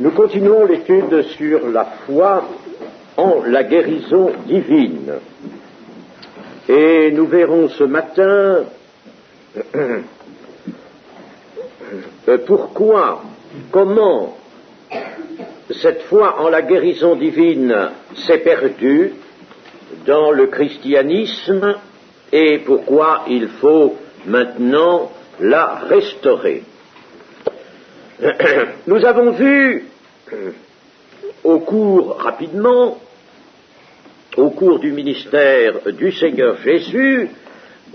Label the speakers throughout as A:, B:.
A: Nous continuons l'étude sur la foi en la guérison divine. Et nous verrons ce matin comment cette foi en la guérison divine s'est perdue dans le christianisme et pourquoi il faut maintenant la restaurer. Nous avons vu rapidement, au cours du ministère du Seigneur Jésus,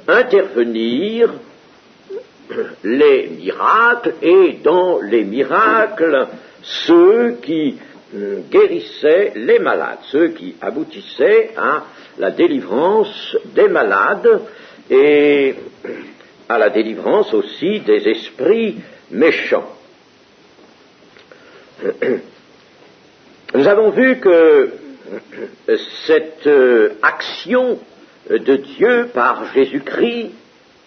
A: intervenir les miracles et dans les miracles, ceux qui guérissaient les malades, ceux qui aboutissaient à la délivrance des malades et à la délivrance aussi des esprits méchants. Nous avons vu que cette action de Dieu par Jésus-Christ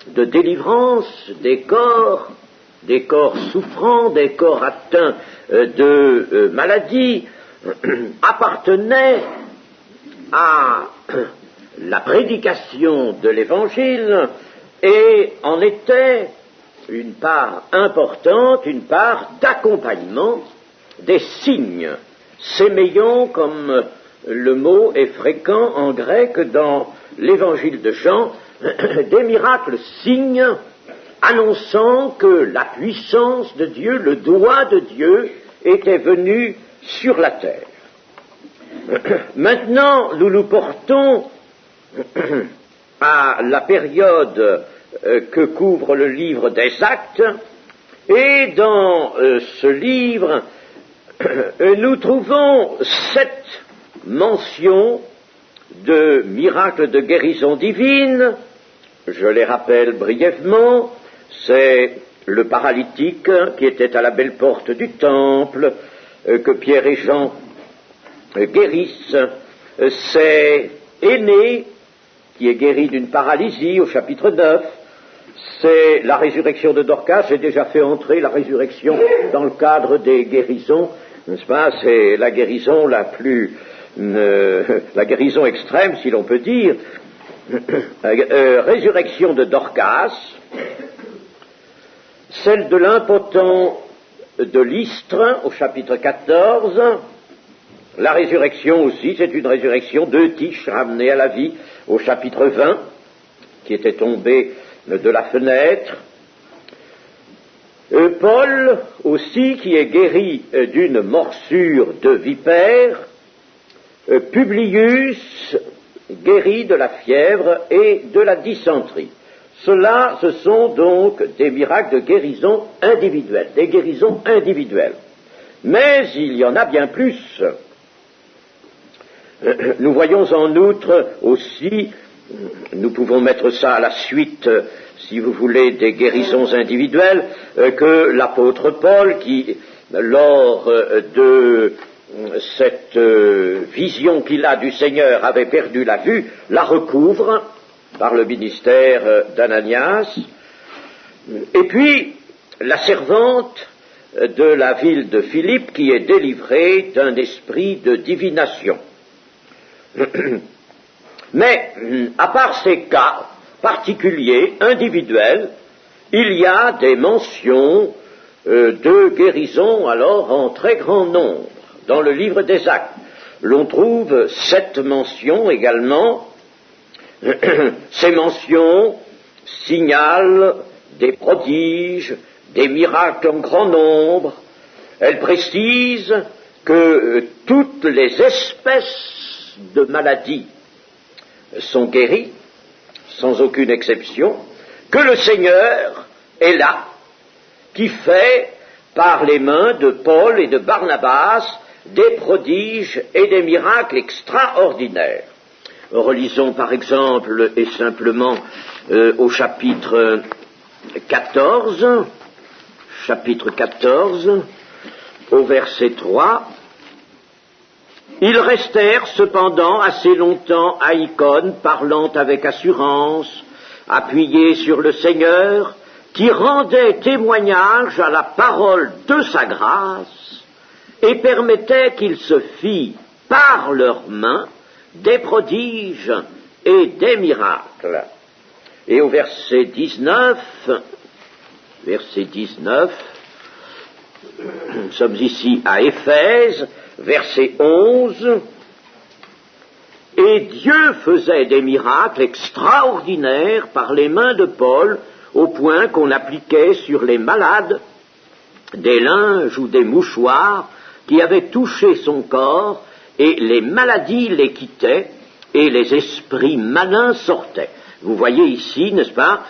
A: de délivrance des corps souffrants, des corps atteints de maladies, appartenait à la prédication de l'Évangile et en était une part importante, une part d'accompagnement des signes, séméion, comme le mot est fréquent en grec dans l'Évangile de Jean, des miracles signes annonçant que la puissance de Dieu, le doigt de Dieu était venu sur la terre. Maintenant, nous nous portons à la période que couvre le livre des Actes, et dans ce livre, nous trouvons 7 mentions de miracles de guérison divine. Je les rappelle brièvement. C'est le paralytique qui était à la belle porte du temple, que Pierre et Jean guérissent. C'est Énée qui est guéri d'une paralysie au chapitre 9. C'est la résurrection de Dorcas. J'ai déjà fait entrer la résurrection dans le cadre des guérisons, n'est-ce pas? C'est la guérison la guérison extrême, si l'on peut dire. Résurrection de Dorcas, celle de l'impotent de Lystre au chapitre 14, la résurrection aussi, c'est une résurrection d'Eutyche ramenée à la vie au chapitre 20, qui était tombé de la fenêtre. Paul aussi, qui est guéri d'une morsure de vipère. Publius, guéri de la fièvre et de la dysenterie. Cela, ce sont donc des miracles de guérison individuelle, des guérisons individuelles. Mais il y en a bien plus. Nous voyons en outre aussi, nous pouvons mettre ça à la suite, si vous voulez, des guérisons individuelles, que l'apôtre Paul, qui, lors de cette vision qu'il a du Seigneur, avait perdu la vue, la recouvre par le ministère d'Ananias. Et puis, la servante de la ville de Philippe qui est délivrée d'un esprit de divination. Mais, à part ces cas particuliers, individuels, il y a des mentions de guérison alors en très grand nombre. Dans le livre des Actes, l'on trouve 7 mentions également. Ces mentions signalent des prodiges, des miracles en grand nombre. Elles précisent que toutes les espèces de maladies sont guéries, sans aucune exception, que le Seigneur est là, qui fait, par les mains de Paul et de Barnabas, des prodiges et des miracles extraordinaires. Relisons par exemple et simplement au chapitre 14, au verset 3. Ils restèrent cependant assez longtemps à Icône, parlant avec assurance, appuyés sur le Seigneur, qui rendait témoignage à la parole de sa grâce, et permettaient qu'il se fît par leurs mains des prodiges et des miracles. Et au verset 19, nous sommes ici à Éphèse, verset 11, et Dieu faisait des miracles extraordinaires par les mains de Paul, au point qu'on appliquait sur les malades des linges ou des mouchoirs qui avaient touché son corps, et les maladies les quittaient, et les esprits malins sortaient. Vous voyez ici, n'est-ce pas,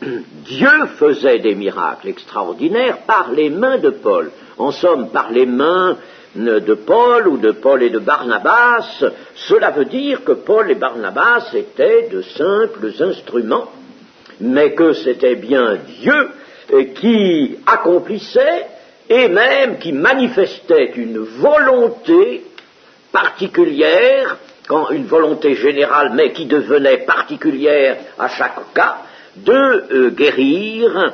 A: Dieu faisait des miracles extraordinaires par les mains de Paul. En somme, par les mains de Paul ou de Paul et de Barnabas. Cela veut dire que Paul et Barnabas étaient de simples instruments, mais que c'était bien Dieu qui accomplissait et même qui manifestait une volonté particulière, une volonté générale, mais qui devenait particulière à chaque cas, de guérir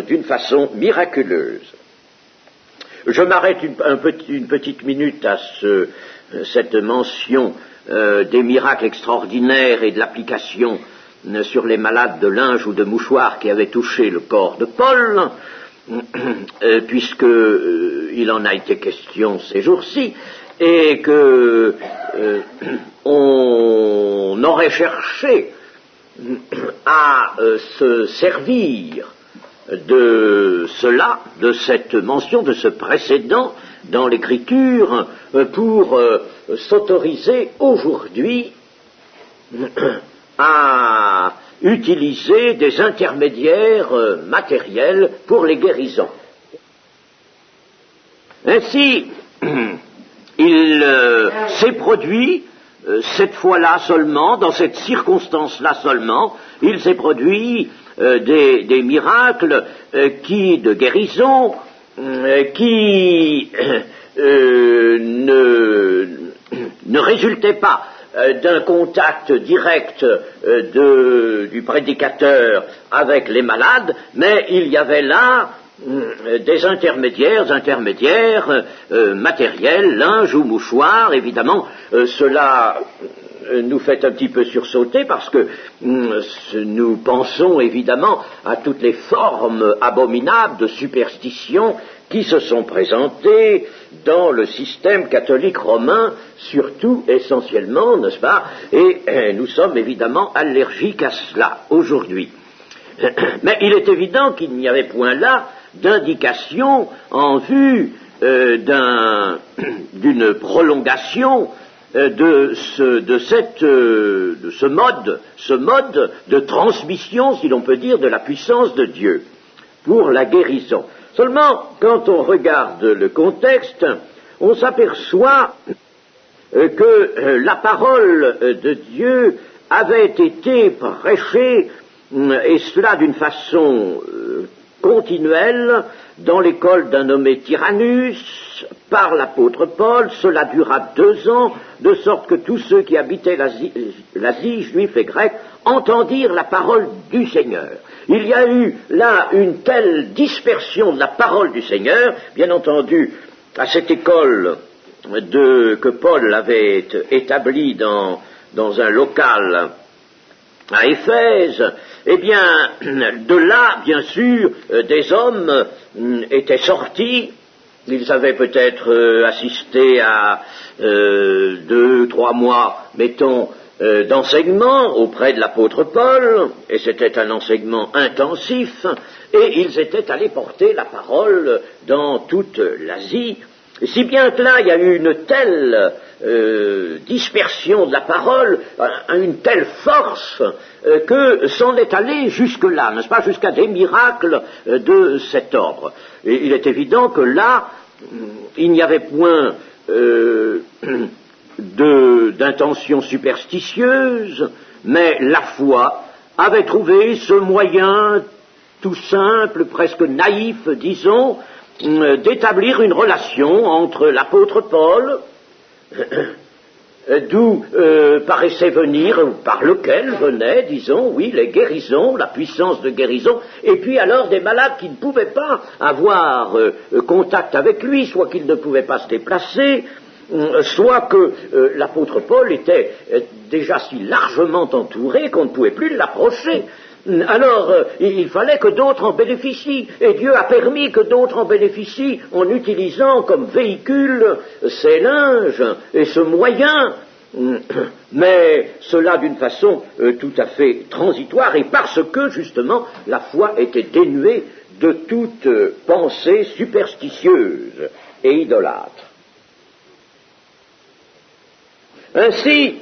A: d'une façon miraculeuse. Je m'arrête une petite minute à cette mention des miracles extraordinaires et de l'application sur les malades de linge ou de mouchoirs qui avaient touché le corps de Paul, puisqu'il en a été question ces jours-ci, et que on aurait cherché à se servir de cela, de cette mention, de ce précédent dans l'Écriture, pour s'autoriser aujourd'hui à utiliser des intermédiaires matériels pour les guérisons. Ainsi, il s'est produit, cette fois-là seulement, dans cette circonstance-là seulement, il s'est produit des miracles de guérison qui ne résultaient pas d'un contact direct du prédicateur avec les malades, mais il y avait là des intermédiaires matériels, linge ou mouchoir. Évidemment, cela nous fait un petit peu sursauter parce que nous pensons évidemment à toutes les formes abominables de superstition qui se sont présentées dans le système catholique romain, surtout, essentiellement, n'est-ce pas? Et nous sommes évidemment allergiques à cela aujourd'hui. Mais il est évident qu'il n'y avait point là d'indication en vue d'une prolongation de ce mode de transmission, si l'on peut dire, de la puissance de Dieu pour la guérison. Seulement, quand on regarde le contexte, on s'aperçoit que la parole de Dieu avait été prêchée, et cela d'une façon continuelle, dans l'école d'un nommé Tyrannus, par l'apôtre Paul. Cela dura 2 ans, de sorte que tous ceux qui habitaient l'Asie, juifs et grecs, entendirent la parole du Seigneur. Il y a eu là une telle dispersion de la parole du Seigneur, bien entendu, à cette école que Paul avait établie dans un local à Éphèse. Eh bien, de là, bien sûr, des hommes étaient sortis. Ils avaient peut-être assisté à 2-3 mois, mettons, d'enseignement auprès de l'apôtre Paul, et c'était un enseignement intensif, et ils étaient allés porter la parole dans toute l'Asie, si bien que là, il y a eu une telle dispersion de la parole, une telle force, que c'en est allé jusque-là, n'est-ce pas, jusqu'à des miracles de cet ordre. Et il est évident que là, il n'y avait point d'intention superstitieuse, mais la foi avait trouvé ce moyen tout simple, presque naïf, disons, d'établir une relation entre l'apôtre Paul d'où paraissait venir, ou par lequel venaient, disons, oui, les guérisons, la puissance de guérison, et puis alors des malades qui ne pouvaient pas avoir contact avec lui, soit qu'ils ne pouvaient pas se déplacer, soit que l'apôtre Paul était déjà si largement entouré qu'on ne pouvait plus l'approcher. Alors, il fallait que d'autres en bénéficient, et Dieu a permis que d'autres en bénéficient en utilisant comme véhicule ces linges et ce moyen, mais cela d'une façon tout à fait transitoire, et parce que, justement, la foi était dénuée de toute pensée superstitieuse et idolâtre. Ainsi,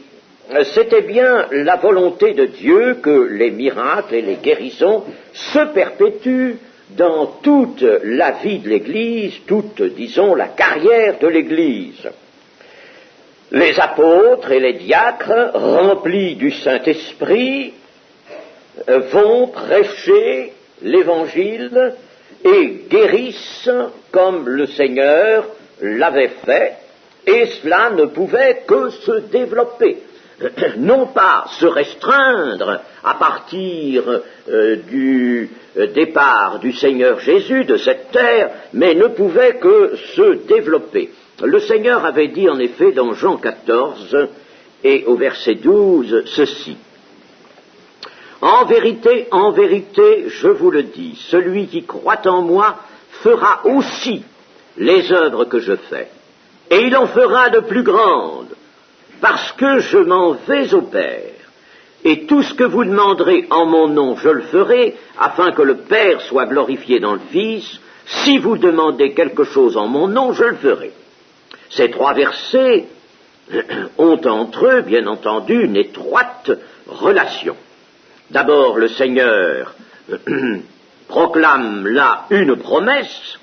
A: c'était bien la volonté de Dieu que les miracles et les guérisons se perpétuent dans toute la vie de l'Église, toute, disons, la carrière de l'Église. Les apôtres et les diacres, remplis du Saint-Esprit, vont prêcher l'Évangile et guérissent comme le Seigneur l'avait fait, et cela ne pouvait que se développer. Non pas se restreindre à partir du départ du Seigneur Jésus de cette terre, mais ne pouvait que se développer. Le Seigneur avait dit en effet dans Jean 14 et au verset 12 ceci: en vérité, je vous le dis, celui qui croit en moi fera aussi les œuvres que je fais, et il en fera de plus grandes, parce que je m'en vais au Père, et tout ce que vous demanderez en mon nom, je le ferai, afin que le Père soit glorifié dans le Fils. Si vous demandez quelque chose en mon nom, je le ferai. Ces trois versets ont entre eux, bien entendu, une étroite relation. D'abord, le Seigneur proclame là une promesse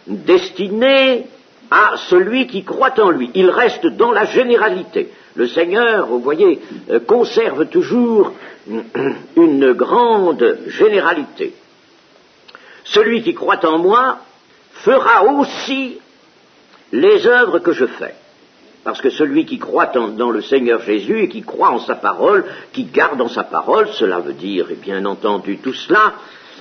A: destinée à celui qui croit en lui. Il reste dans la généralité. Le Seigneur, vous voyez, conserve toujours une grande généralité. Celui qui croit en moi fera aussi les œuvres que je fais. Parce que celui qui croit dans le Seigneur Jésus et qui croit en sa parole, qui garde en sa parole, cela veut dire, et bien entendu tout cela,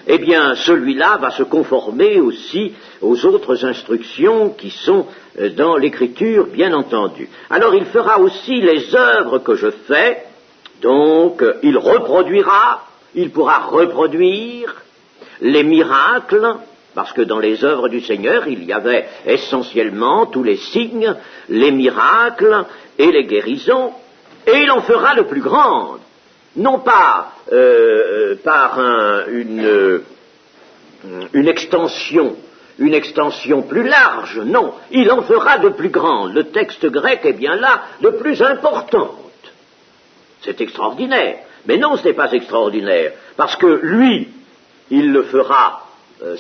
A: eh bien, celui-là va se conformer aussi aux autres instructions qui sont dans l'Écriture, bien entendu. Alors, il fera aussi les œuvres que je fais, donc il pourra reproduire les miracles, parce que dans les œuvres du Seigneur, il y avait essentiellement tous les signes, les miracles et les guérisons, et il en fera de plus grandes. Non pas par une extension plus large, non, il en fera de plus grande. Le texte grec est bien là, de plus importante. C'est extraordinaire. Mais non, ce n'est pas extraordinaire, parce que lui, il le fera,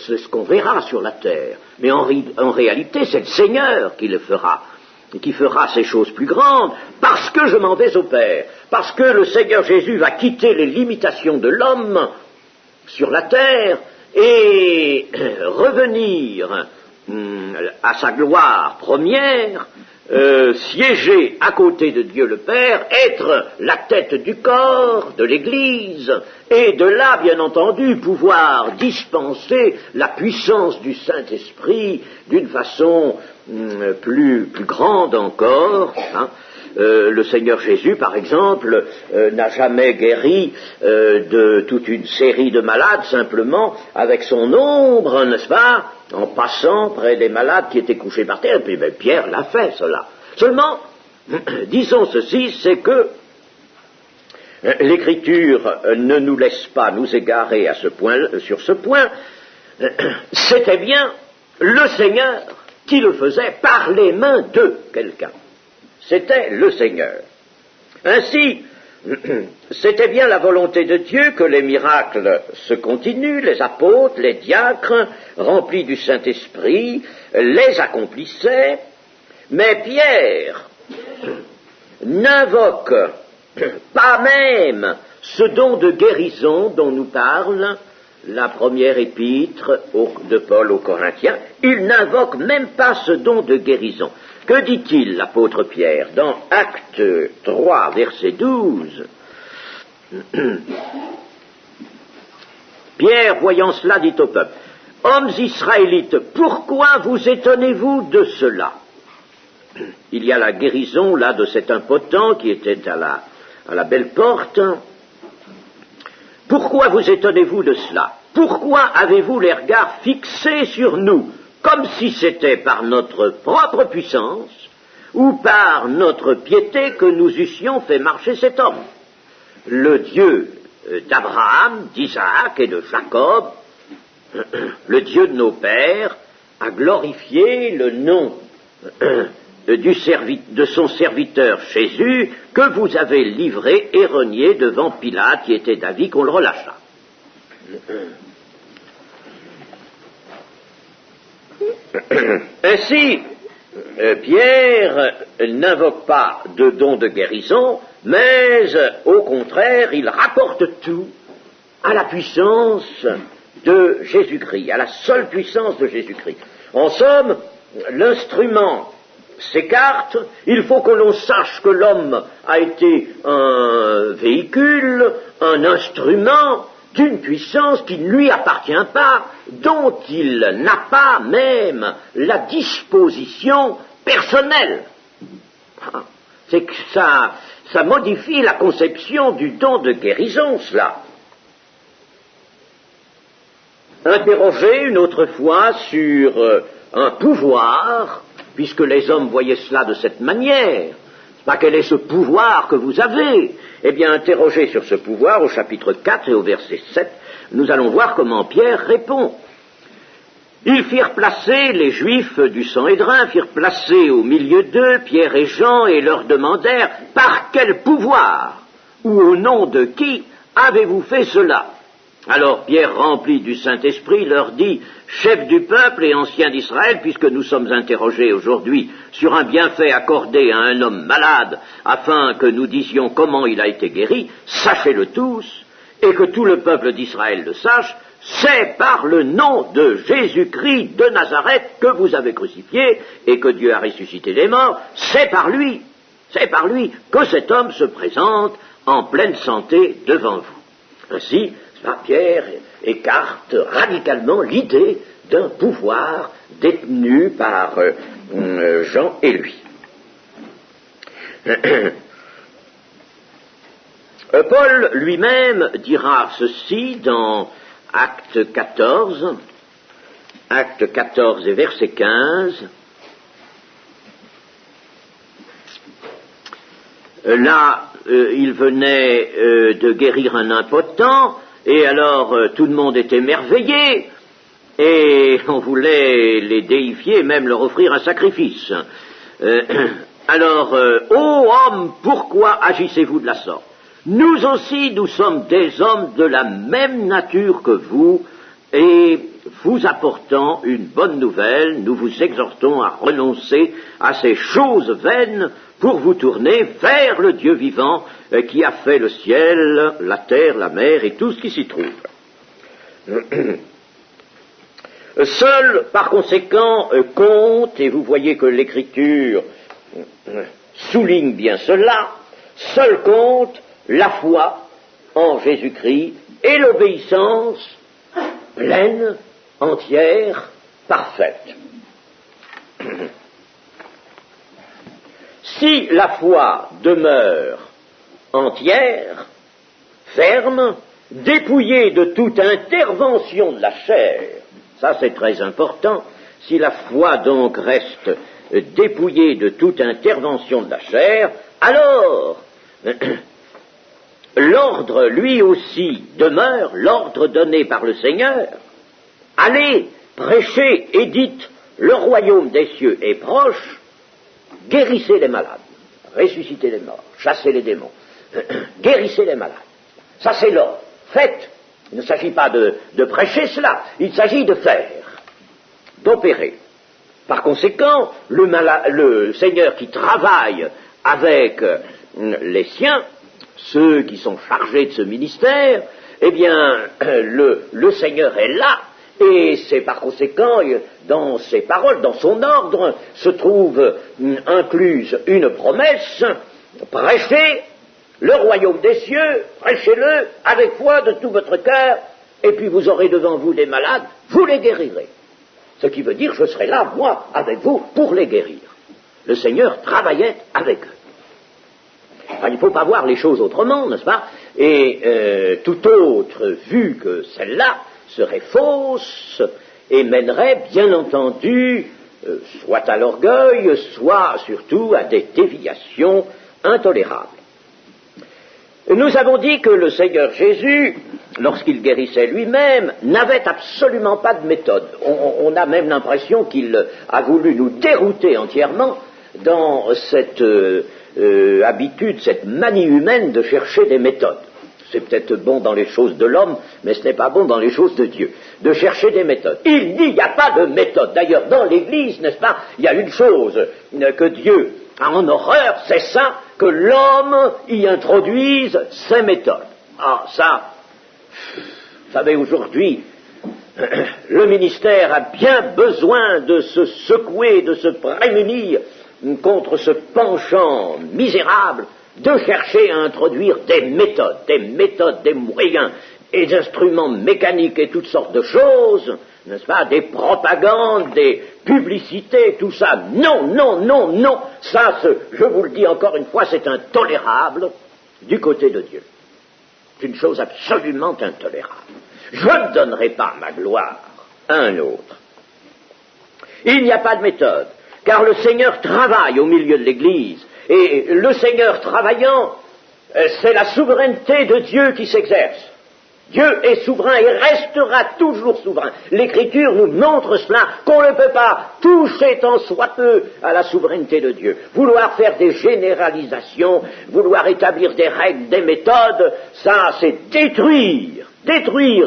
A: c'est ce qu'on verra sur la terre, mais en réalité, c'est le Seigneur qui le fera, et qui fera ces choses plus grandes, parce que je m'en vais au Père, parce que le Seigneur Jésus va quitter les limitations de l'homme sur la terre et revenir à sa gloire première, siéger à côté de Dieu le Père, être la tête du corps de l'Église, et de là, bien entendu, pouvoir dispenser la puissance du Saint-Esprit d'une façon plus grande encore. Le Seigneur Jésus, par exemple, n'a jamais guéri de toute une série de malades simplement avec son ombre, n'est-ce pas, en passant près des malades qui étaient couchés par terre. Et puis Pierre l'a fait, cela. Seulement, disons ceci, c'est que l'Écriture ne nous laisse pas nous égarer sur ce point. C'était bien le Seigneur qui le faisait par les mains de quelqu'un. C'était le Seigneur. Ainsi, c'était bien la volonté de Dieu que les miracles se continuent, les apôtres, les diacres, remplis du Saint-Esprit, les accomplissaient, mais Pierre n'invoque pas même ce don de guérison dont nous parle la première épître de Paul aux Corinthiens. Il n'invoque même pas ce don de guérison. Que dit-il, l'apôtre Pierre, dans Actes 3, verset 12? Pierre, voyant cela, dit au peuple: Hommes israélites, pourquoi vous étonnez-vous de cela? Il y a la guérison, là, de cet impotent qui était à la belle porte. Pourquoi vous étonnez-vous de cela? Pourquoi avez-vous les regards fixés sur nous, comme si c'était par notre propre puissance ou par notre piété que nous eussions fait marcher cet homme? Le Dieu d'Abraham, d'Isaac et de Jacob, le Dieu de nos pères, a glorifié le nom de son serviteur Jésus, que vous avez livré et renié devant Pilate, qui était d'avis qu'on le relâchât. Ainsi, Pierre n'invoque pas de don de guérison, mais au contraire, il rapporte tout à la puissance de Jésus-Christ, à la seule puissance de Jésus-Christ. En somme, l'instrument s'écarte, il faut que l'on sache que l'homme a été un véhicule, un instrument d'une puissance qui ne lui appartient pas, dont il n'a pas même la disposition personnelle. C'est que ça modifie la conception du don de guérison, cela. Interroger une autre fois sur un pouvoir, puisque les hommes voyaient cela de cette manière. Quel est ce pouvoir que vous avez? Eh bien, interrogé sur ce pouvoir au chapitre 4 et au verset 7, nous allons voir comment Pierre répond. Ils firent placer, les Juifs du Sanhédrin firent placer au milieu d'eux Pierre et Jean et leur demandèrent: par quel pouvoir ou au nom de qui avez-vous fait cela? Alors Pierre, rempli du Saint-Esprit, leur dit: chef du peuple et ancien d'Israël, puisque nous sommes interrogés aujourd'hui sur un bienfait accordé à un homme malade, afin que nous disions comment il a été guéri, sachez-le tous, et que tout le peuple d'Israël le sache, c'est par le nom de Jésus-Christ de Nazareth que vous avez crucifié et que Dieu a ressuscité les morts, c'est par lui que cet homme se présente en pleine santé devant vous. Ainsi, Pierre écarte radicalement l'idée d'un pouvoir détenu par Jean et lui. Paul lui-même dira ceci dans Acte 14 et verset 15. Là, il venait de guérir un impotent, et alors tout le monde était émerveillé, et on voulait les déifier, même leur offrir un sacrifice. Ô hommes, pourquoi agissez-vous de la sorte? Nous aussi, nous sommes des hommes de la même nature que vous, et vous apportant une bonne nouvelle, nous vous exhortons à renoncer à ces choses vaines pour vous tourner vers le Dieu vivant qui a fait le ciel, la terre, la mer et tout ce qui s'y trouve. Seul, par conséquent, compte, et vous voyez que l'Écriture souligne bien cela, seul compte la foi en Jésus-Christ et l'obéissance pleine, entière, parfaite. Si la foi demeure entière, ferme, dépouillée de toute intervention de la chair, ça c'est très important, si la foi donc reste dépouillée de toute intervention de la chair, alors l'ordre lui aussi demeure, l'ordre donné par le Seigneur: allez, prêchez et dites, le royaume des cieux est proche, guérissez les malades, ressuscitez les morts, chassez les démons, guérissez les malades. Ça c'est l'ordre. Faites. Il ne s'agit pas de prêcher cela, il s'agit de faire, d'opérer. Par conséquent, le Seigneur qui travaille avec les siens, ceux qui sont chargés de ce ministère, eh bien, le Seigneur est là, Et c'est par conséquent, dans ses paroles, dans son ordre, se trouve incluse une promesse: prêchez le royaume des cieux, prêchez-le avec foi de tout votre cœur, et puis vous aurez devant vous des malades, vous les guérirez. Ce qui veut dire, je serai là, moi, avec vous, pour les guérir. Le Seigneur travaillait avec eux. Alors, il ne faut pas voir les choses autrement, n'est-ce pas? Et toute autre vue que celle-là serait fausse et mènerait, bien entendu, soit à l'orgueil, soit surtout à des déviations intolérables. Nous avons dit que le Seigneur Jésus, lorsqu'il guérissait lui-même, n'avait absolument pas de méthode. On a même l'impression qu'il a voulu nous dérouter entièrement dans cette habitude, cette manie humaine de chercher des méthodes. C'est peut-être bon dans les choses de l'homme, mais ce n'est pas bon dans les choses de Dieu, de chercher des méthodes. Il n'y a pas de méthode. D'ailleurs, dans l'Église, n'est-ce pas, il y a une chose que Dieu a en horreur, c'est ça, que l'homme y introduise ses méthodes. Ah, ça, vous savez, aujourd'hui, le ministère a bien besoin de se secouer, de se prémunir contre ce penchant misérable de chercher à introduire des méthodes, des moyens et des instruments mécaniques et toutes sortes de choses, n'est-ce pas, des propagandes, des publicités, tout ça. Non, non, non, non, ça, je vous le dis encore une fois, c'est intolérable du côté de Dieu. C'est une chose absolument intolérable. Je ne donnerai pas ma gloire à un autre. Il n'y a pas de méthode, car le Seigneur travaille au milieu de l'Église, et le Seigneur travaillant, c'est la souveraineté de Dieu qui s'exerce. Dieu est souverain et restera toujours souverain. L'Écriture nous montre cela, qu'on ne peut pas toucher tant soit peu à la souveraineté de Dieu. Vouloir faire des généralisations, vouloir établir des règles, des méthodes, ça c'est détruire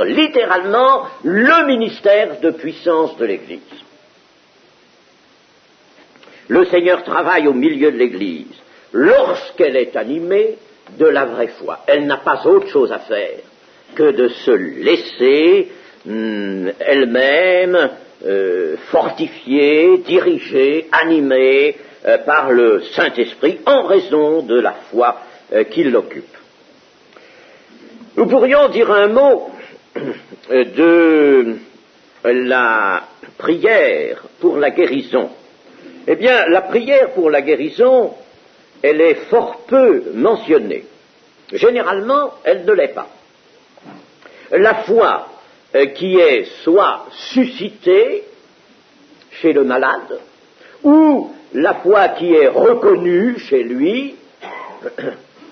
A: littéralement le ministère de puissance de l'Église. Le Seigneur travaille au milieu de l'Église lorsqu'elle est animée de la vraie foi. Elle n'a pas autre chose à faire que de se laisser elle-même fortifier, diriger, animer par le Saint-Esprit en raison de la foi qui l'occupe. Nous pourrions dire un mot de la prière pour la guérison. Eh bien, la prière pour la guérison, elle est fort peu mentionnée. Généralement, elle ne l'est pas. La foi qui est soit suscitée chez le malade, ou la foi qui est reconnue chez lui,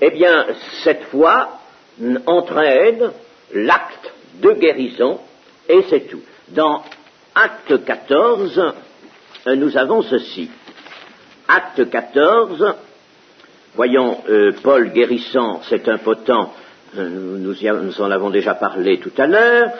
A: eh bien, cette foi entraîne l'acte de guérison, et c'est tout. Dans Acte 14, nous avons ceci. Acte 14, voyons, Paul guérissant cet impotent, nous en avons déjà parlé tout à l'heure,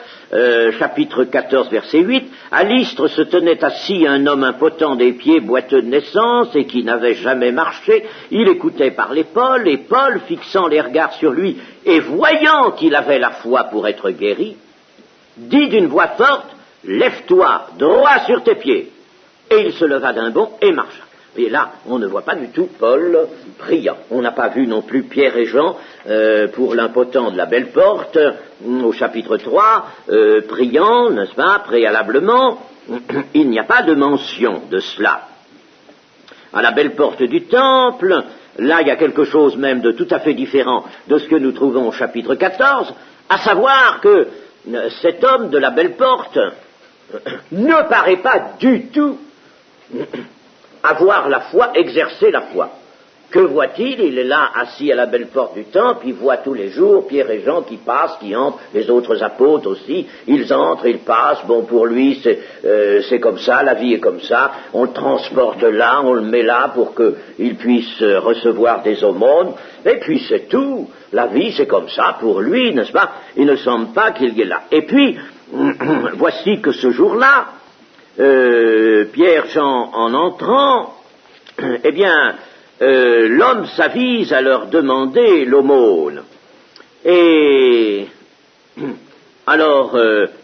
A: chapitre 14, verset 8, à Lystre se tenait assis un homme impotent des pieds, boiteux de naissance, et qui n'avait jamais marché. Il écoutait parler Paul, et Paul, fixant les regards sur lui, et voyant qu'il avait la foi pour être guéri, dit d'une voix forte, « Lève-toi, droit sur tes pieds !» Et il se leva d'un bond et marcha. Et là, on ne voit pas du tout Paul priant. On n'a pas vu non plus Pierre et Jean pour l'impotent de la belle porte, au chapitre 3, priant, n'est-ce pas, préalablement. Il n'y a pas de mention de cela. À la belle porte du temple, là, il y a quelque chose même de tout à fait différent de ce que nous trouvons au chapitre 14, à savoir que cet homme de la belle porte ne paraît pas du tout avoir la foi, exercer la foi. Que voit-il? Il est là, assis à la belle porte du temple, il voit tous les jours Pierre et Jean qui passent, qui entrent, les autres apôtres aussi, ils entrent, ils passent, bon, pour lui, c'est comme ça, la vie est comme ça, on le transporte là, on le met là pour qu'il puisse recevoir des aumônes, et puis c'est tout, la vie c'est comme ça pour lui, n'est-ce pas? Il ne semble pas qu'il y ait là. Et puis, voici que ce jour-là, Pierre, Jean, en entrant, eh bien, l'homme s'avise à leur demander l'aumône. Et alors,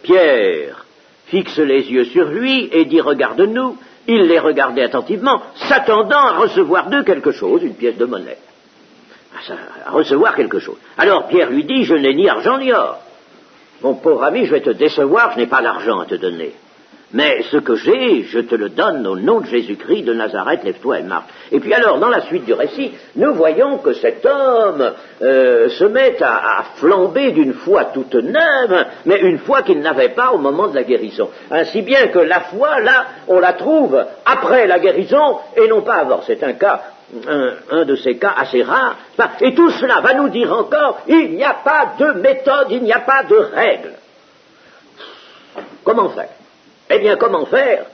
A: Pierre fixe les yeux sur lui et dit « Regarde-nous », il les regardait attentivement, s'attendant à recevoir d'eux quelque chose, une pièce de monnaie. À recevoir quelque chose. Alors Pierre lui dit « Je n'ai ni argent ni or. Mon pauvre ami, je vais te décevoir, je n'ai pas d'argent à te donner. Mais ce que j'ai, je te le donne au nom de Jésus-Christ de Nazareth, lève-toi et marche. » Et puis alors, dans la suite du récit, nous voyons que cet homme se met à flamber d'une foi toute neuve, mais une foi qu'il n'avait pas au moment de la guérison. Ainsi bien que la foi, là, on la trouve après la guérison et non pas avant. C'est un de ces cas assez rares. Et tout cela va nous dire encore, il n'y a pas de méthode, il n'y a pas de règle. Comment faire? Eh bien, comment faire?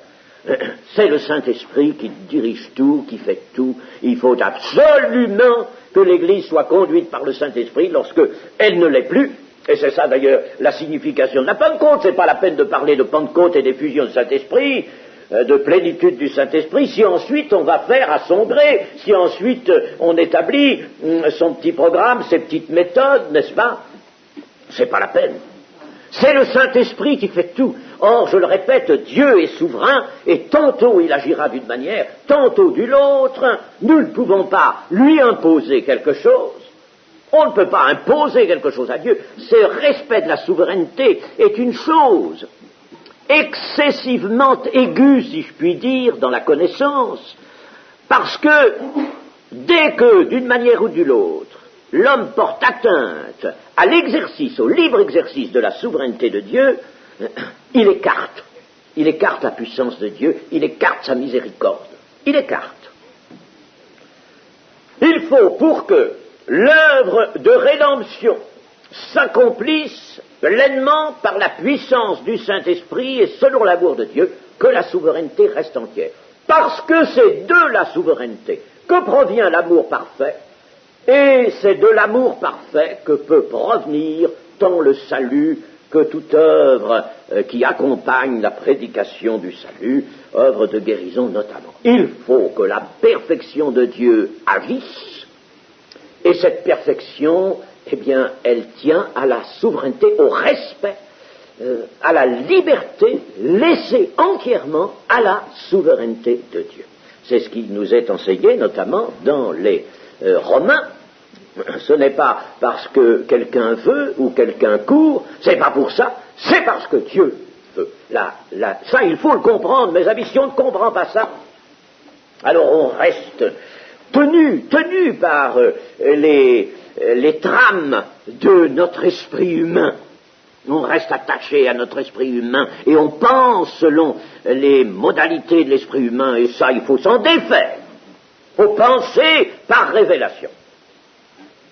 A: C'est le Saint-Esprit qui dirige tout, qui fait tout. Il faut absolument que l'Église soit conduite par le Saint-Esprit lorsque elle ne l'est plus. Et c'est ça d'ailleurs la signification de la Pentecôte. C'est pas la peine de parler de Pentecôte et d'effusion du Saint-Esprit, de plénitude du Saint-Esprit, si ensuite on va faire à son gré, si ensuite on établit son petit programme, ses petites méthodes, n'est-ce pas? C'est pas la peine. C'est le Saint-Esprit qui fait tout. Or, je le répète, Dieu est souverain, et tantôt il agira d'une manière, tantôt d'une autre. Nous ne pouvons pas lui imposer quelque chose. On ne peut pas imposer quelque chose à Dieu. Ce respect de la souveraineté est une chose excessivement aiguë, si je puis dire, dans la connaissance, parce que dès que, d'une manière ou d'une autre, l'homme porte atteinte à l'exercice, au libre exercice de la souveraineté de Dieu, il écarte la puissance de Dieu, il écarte sa miséricorde, il écarte. Il faut, pour que l'œuvre de rédemption s'accomplisse pleinement par la puissance du Saint-Esprit et selon l'amour de Dieu, que la souveraineté reste entière. Parce que c'est de la souveraineté que provient l'amour parfait, et c'est de l'amour parfait que peut provenir tant le salut que toute œuvre qui accompagne la prédication du salut, œuvre de guérison notamment. Il faut que la perfection de Dieu agisse, et cette perfection, eh bien, elle tient à la souveraineté, au respect, à la liberté laissée entièrement à la souveraineté de Dieu. C'est ce qui nous est enseigné notamment dans les Romains. Ce n'est pas parce que quelqu'un veut ou quelqu'un court, c'est pas pour ça, c'est parce que Dieu veut. Ça, il faut le comprendre, mes amis, si on ne comprend pas ça, alors on reste tenu par les trames de notre esprit humain. On reste attaché à notre esprit humain et on pense selon les modalités de l'esprit humain, et ça, il faut s'en défaire. Il faut penser par révélation.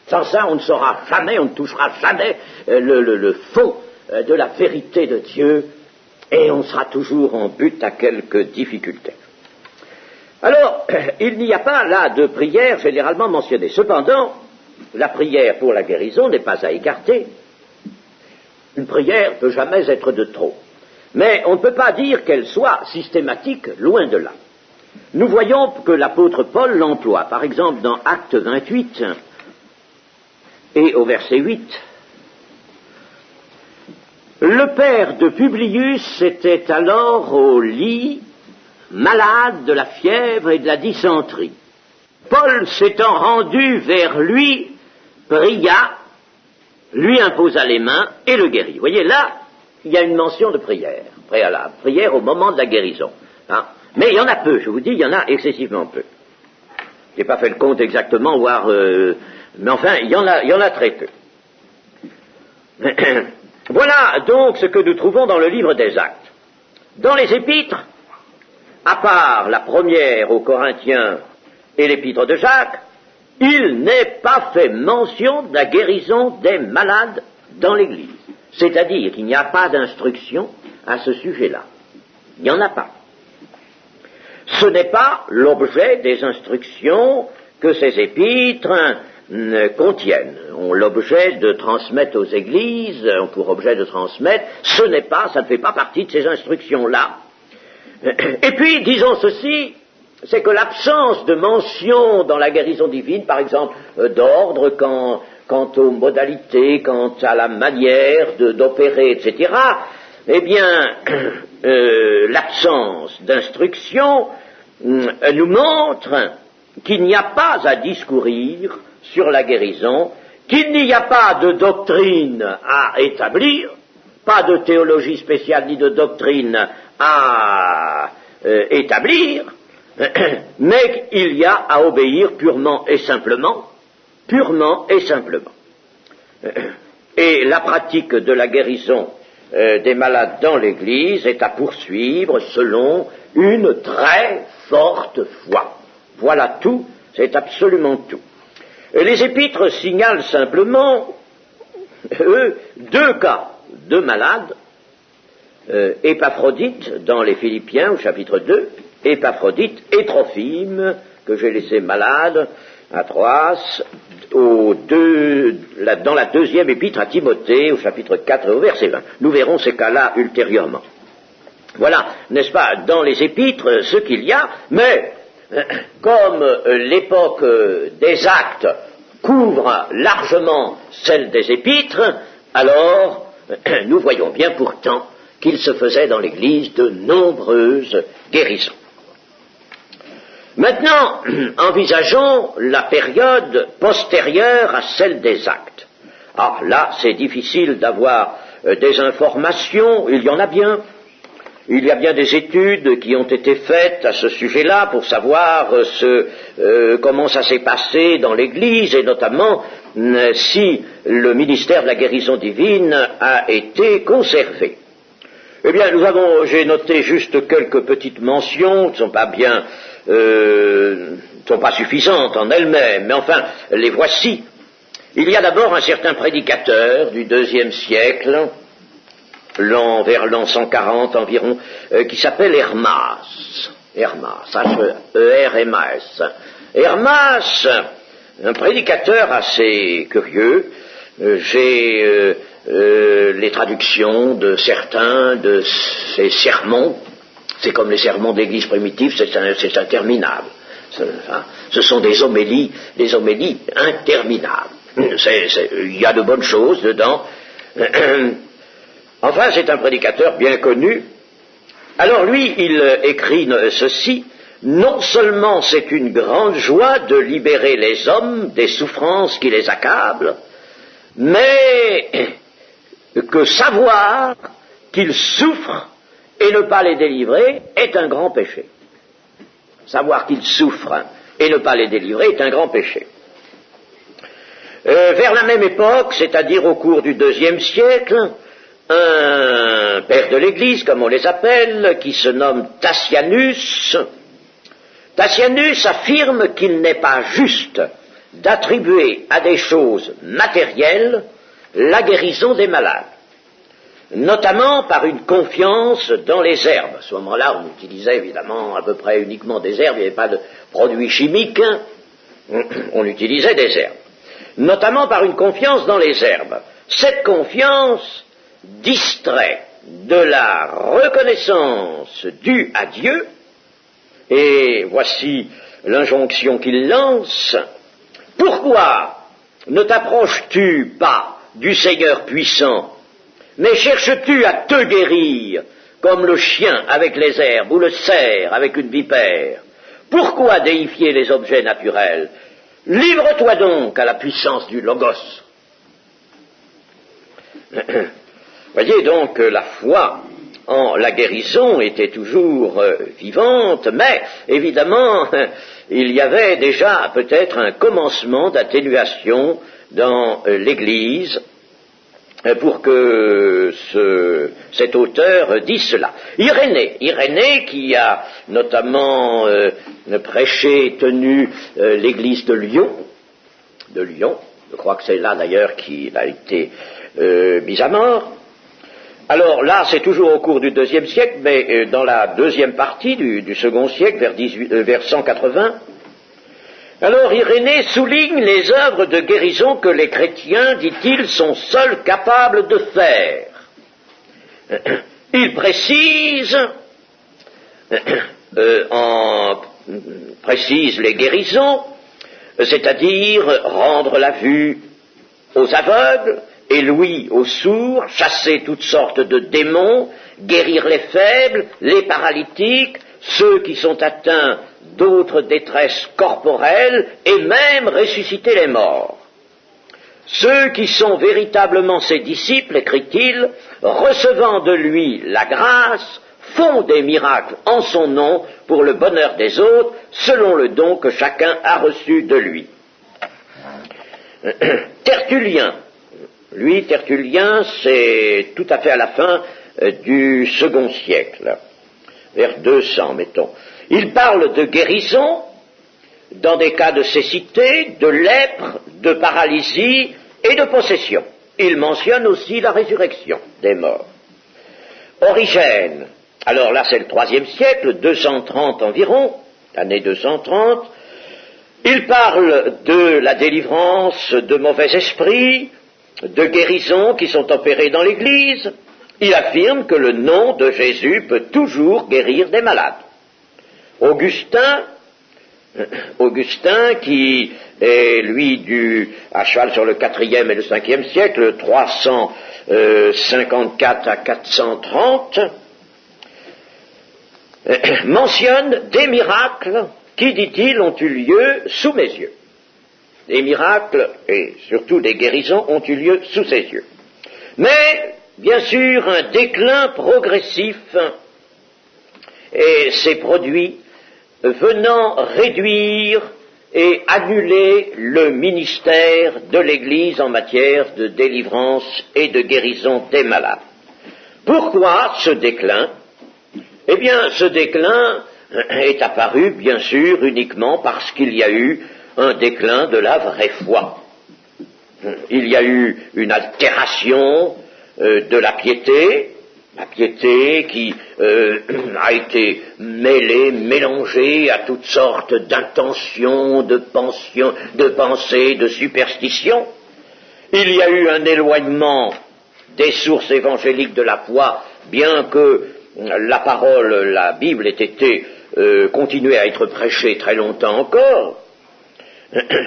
A: Sans ça, on ne saura jamais, on ne touchera jamais le fond de la vérité de Dieu, et on sera toujours en but à quelques difficultés. Alors, il n'y a pas là de prière généralement mentionnée. Cependant, la prière pour la guérison n'est pas à écarter. Une prière ne peut jamais être de trop. Mais on ne peut pas dire qu'elle soit systématique, loin de là. Nous voyons que l'apôtre Paul l'emploie, par exemple dans Actes 28, et au verset 8, le père de Publius était alors au lit, malade de la fièvre et de la dysenterie. Paul s'étant rendu vers lui, pria, lui imposa les mains et le guérit. Vous voyez, là, il y a une mention de prière préalable, prière au moment de la guérison. Hein. Mais il y en a peu, je vous dis, il y en a excessivement peu. Je n'ai pas fait le compte exactement, voire... mais enfin, il y en a très peu. Voilà donc ce que nous trouvons dans le livre des Actes. Dans les épîtres, à part la première aux Corinthiens et l'épître de Jacques, il n'est pas fait mention de la guérison des malades dans l'Église. C'est-à-dire qu'il n'y a pas d'instruction à ce sujet-là. Il n'y en a pas. Ce n'est pas l'objet des instructions que ces épîtres contiennent. Ont l'objet de transmettre aux églises, ont pour objet de transmettre, ça ne fait pas partie de ces instructions-là. Et puis, disons ceci, c'est que l'absence de mention dans la guérison divine, par exemple, d'ordre quant aux modalités, quant à la manière d'opérer, etc., eh bien, l'absence d'instruction nous montre qu'il n'y a pas à discourir sur la guérison, qu'il n'y a pas de doctrine à établir, pas de théologie spéciale ni de doctrine à établir, mais qu'il y a à obéir purement et simplement, Et la pratique de la guérison des malades dans l'Église est à poursuivre selon une très forte foi. Voilà tout, c'est absolument tout. Les épîtres signalent simplement, deux cas de malades, Épaphrodite dans les Philippiens au chapitre 2, Épaphrodite et Trophime, que j'ai laissé malade à Troas, dans la deuxième épître à Timothée, au chapitre 4 au verset 20. Nous verrons ces cas-là ultérieurement. Voilà, n'est-ce pas, dans les épîtres, ce qu'il y a, mais comme l'époque des actes couvre largement celle des épîtres, alors nous voyons bien pourtant qu'il se faisait dans l'Église de nombreuses guérisons. Maintenant, envisageons la période postérieure à celle des actes. Ah, là, c'est difficile d'avoir des informations, il y en a bien. Il y a bien des études qui ont été faites à ce sujet-là pour savoir comment ça s'est passé dans l'Église et notamment si le ministère de la guérison divine a été conservé. Eh bien, j'ai noté juste quelques petites mentions qui ne sont pas bien, sont pas suffisantes en elles-mêmes, mais enfin, les voici. Il y a d'abord un certain prédicateur du IIe siècle, vers l'an 140 environ, qui s'appelle Hermas, H-E-R-M-A-S. Hermas, un prédicateur assez curieux. J'ai les traductions de certains de ses sermons. C'est comme les sermons d'église primitive, c'est interminable. Ce sont des homélies interminables. Il y a de bonnes choses dedans. Enfin, c'est un prédicateur bien connu. Alors lui, il écrit ceci: non seulement c'est une grande joie de libérer les hommes des souffrances qui les accablent, mais que savoir qu'ils souffrent et ne pas les délivrer est un grand péché. Savoir qu'ils souffrent et ne pas les délivrer est un grand péché. Vers la même époque, c'est-à-dire au cours du IIe siècle, un père de l'Église, comme on les appelle, qui se nomme Tacianus affirme qu'il n'est pas juste d'attribuer à des choses matérielles la guérison des malades, notamment par une confiance dans les herbes. À ce moment-là, on utilisait évidemment à peu près uniquement des herbes, il n'y avait pas de produits chimiques, on utilisait des herbes, notamment par une confiance dans les herbes. Cette confiance distrait de la reconnaissance due à Dieu, et voici l'injonction qu'il lance: pourquoi ne t'approches-tu pas du Seigneur puissant, mais cherches-tu à te guérir comme le chien avec les herbes ou le cerf avec une vipère? Pourquoi déifier les objets naturels? Livre-toi donc à la puissance du Logos. Voyez donc, la foi en la guérison était toujours vivante, mais évidemment, il y avait déjà peut-être un commencement d'atténuation dans l'Église pour que cet auteur dise cela. Irénée qui a notamment tenu l'Église de Lyon, je crois que c'est là d'ailleurs qu'il a été mis à mort. Alors là, c'est toujours au cours du IIe siècle, mais dans la deuxième partie du second siècle, vers 180, alors Irénée souligne les œuvres de guérison que les chrétiens, dit-il, sont seuls capables de faire. Il précise les guérisons, c'est-à-dire rendre la vue aux aveugles, et l'ouïe aux sourds, chasser toutes sortes de démons, guérir les faibles, les paralytiques, ceux qui sont atteints d'autres détresses corporelles, et même ressusciter les morts. Ceux qui sont véritablement ses disciples, écrit-il, recevant de lui la grâce, font des miracles en son nom pour le bonheur des autres, selon le don que chacun a reçu de lui. Tertullien, Tertullien, c'est tout à fait à la fin du second siècle, vers 200, mettons. Il parle de guérison dans des cas de cécité, de lèpre, de paralysie et de possession. Il mentionne aussi la résurrection des morts. Origène, alors là c'est le IIIe siècle, 230 environ, l'année 230, il parle de la délivrance de mauvais esprits, de guérisons qui sont opérées dans l'Église. Il affirme que le nom de Jésus peut toujours guérir des malades. Augustin, qui est, lui, à cheval sur le IVe et le Ve siècle, 354 à 430, mentionne des miracles qui, dit-il, ont eu lieu sous mes yeux. Des miracles, et surtout des guérisons, ont eu lieu sous ses yeux. Mais, bien sûr, un déclin progressif s'est produit, venant réduire et annuler le ministère de l'Église en matière de délivrance et de guérison des malades. Pourquoi ce déclin? Eh bien, ce déclin est apparu, bien sûr, uniquement parce qu'il y a eu un déclin de la vraie foi. Il y a eu une altération de la piété qui a été mélangée à toutes sortes d'intentions, de pensées, de superstitions. Il y a eu un éloignement des sources évangéliques de la foi, bien que la parole, la Bible ait été continuée à être prêchée très longtemps encore.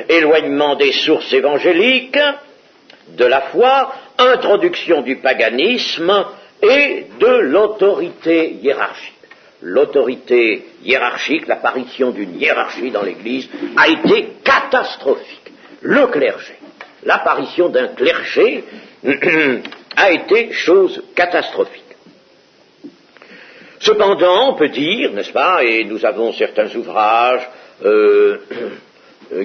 A: Éloignement des sources évangéliques, de la foi, introduction du paganisme et de l'autorité hiérarchique. L'autorité hiérarchique, l'apparition d'une hiérarchie dans l'Église a été catastrophique. Le clergé, l'apparition d'un clergé a été chose catastrophique. Cependant, on peut dire, n'est-ce pas, et nous avons certains ouvrages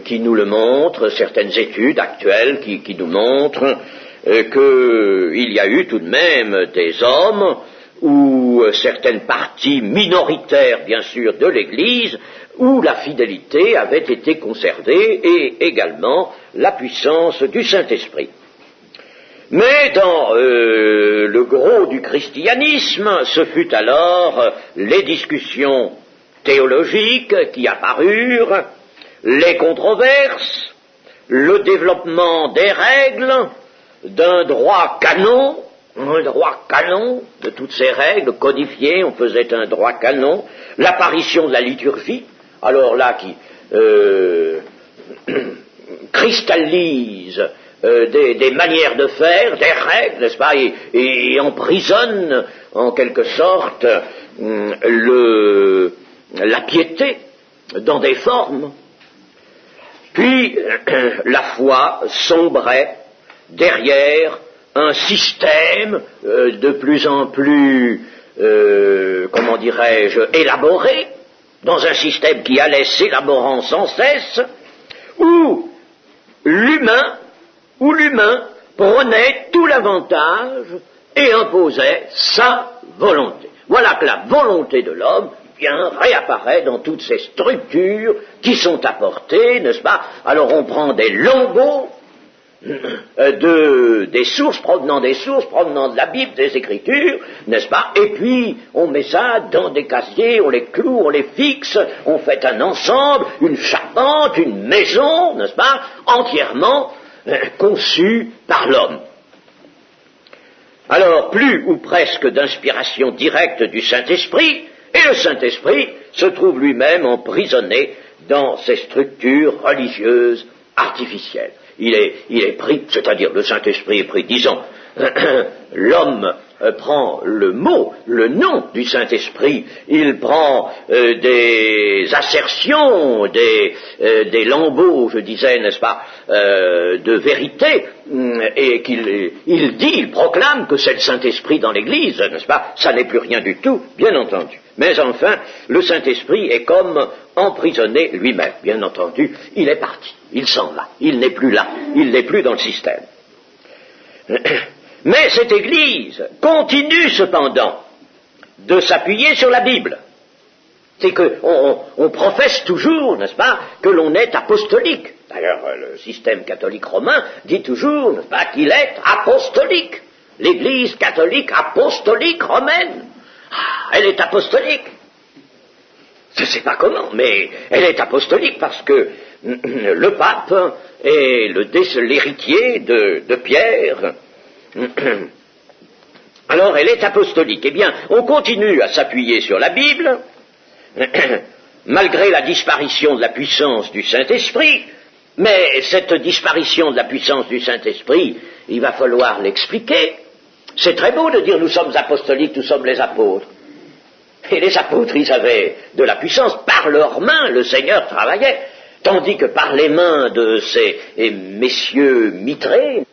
A: qui nous le montrent, certaines études actuelles qui nous montrent qu'il y a eu tout de même des hommes ou certaines parties minoritaires, bien sûr, de l'Église, où la fidélité avait été conservée et également la puissance du Saint-Esprit. Mais dans le gros du christianisme, ce fut alors les discussions théologiques qui apparurent, les controverses, le développement des règles, d'un droit canon, de toutes ces règles codifiées, on faisait un droit canon, l'apparition de la liturgie, alors là qui cristallise des manières de faire, des règles, n'est-ce pas, et emprisonne en quelque sorte la piété dans des formes. Puis la foi sombrait derrière un système de plus en plus, élaboré, dans un système qui allait s'élaborant sans cesse, où l'humain prenait tout l'avantage et imposait sa volonté. Voilà que la volonté de l'homme réapparaît dans toutes ces structures qui sont apportées, n'est-ce pas? Alors on prend des lambeaux des sources, provenant de la Bible, des Écritures, n'est-ce pas? Et puis on met ça dans des casiers, on les cloue, on les fixe, on fait un ensemble, une charpente, une maison, n'est-ce pas? Entièrement conçue par l'homme. Alors, plus ou presque d'inspiration directe du Saint-Esprit, et le Saint-Esprit se trouve lui-même emprisonné dans ces structures religieuses artificielles. il est pris, c'est-à-dire le Saint-Esprit est pris, disons, l'homme prend le mot, le nom du Saint-Esprit, il prend des assertions, des lambeaux, je disais, n'est-ce pas, de vérité, et il proclame que c'est le Saint-Esprit dans l'Église, n'est-ce pas, ça n'est plus rien du tout, bien entendu. Mais enfin, le Saint-Esprit est comme emprisonné lui-même, bien entendu, il est parti, il s'en va, il n'est plus là, il n'est plus dans le système. Mais cette Église continue cependant de s'appuyer sur la Bible. C'est qu'on professe toujours, n'est-ce pas, que l'on est apostolique. D'ailleurs, le système catholique romain dit toujours, n'est-ce pas, qu'il est apostolique. L'Église catholique apostolique romaine, elle est apostolique. Je ne sais pas comment, mais elle est apostolique parce que le pape est l'héritier de Pierre. Alors elle est apostolique. Eh bien, on continue à s'appuyer sur la Bible, malgré la disparition de la puissance du Saint-Esprit, mais cette disparition de la puissance du Saint-Esprit, il va falloir l'expliquer. C'est très beau de dire nous sommes apostoliques, nous sommes les apôtres. Et les apôtres, ils avaient de la puissance, par leurs mains, le Seigneur travaillait, tandis que par les mains de ces messieurs mitrés,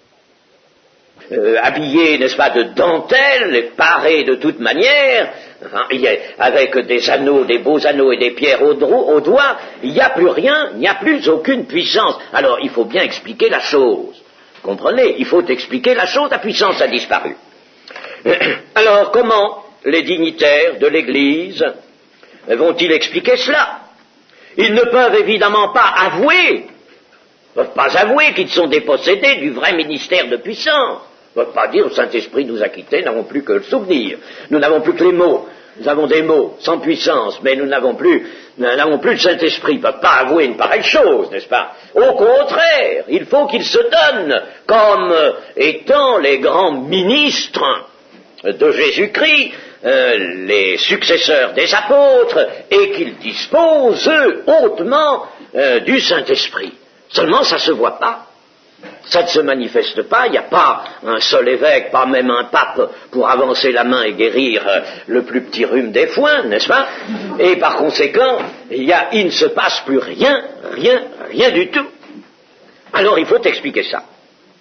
A: habillés, n'est-ce pas, de dentelle, parés de toute manière, avec des anneaux, des beaux anneaux et des pierres aux doigts, il n'y a plus rien, il n'y a plus aucune puissance. Alors, il faut bien expliquer la chose. Comprenez? Il faut expliquer la chose, la puissance a disparu. Alors, comment les dignitaires de l'Église vont-ils expliquer cela? Ils ne peuvent évidemment pas avouer, qu'ils sont dépossédés du vrai ministère de puissance. Ils ne peuvent pas dire, le Saint-Esprit nous a quittés, nous n'avons plus que le souvenir. Nous n'avons plus que les mots. Nous avons des mots sans puissance, mais nous n'avons plus le Saint-Esprit. Ils ne peuvent pas avouer une pareille chose, n'est-ce pas? Au contraire, il faut qu'ils se donnent comme étant les grands ministres de Jésus-Christ, les successeurs des apôtres, et qu'ils disposent, eux, hautement du Saint-Esprit. Seulement, ça ne se voit pas. Ça ne se manifeste pas, il n'y a pas un seul évêque, pas même un pape pour avancer la main et guérir le plus petit rhume des foins, n'est-ce pas? Et par conséquent, il ne se passe plus rien du tout. Alors il faut expliquer ça.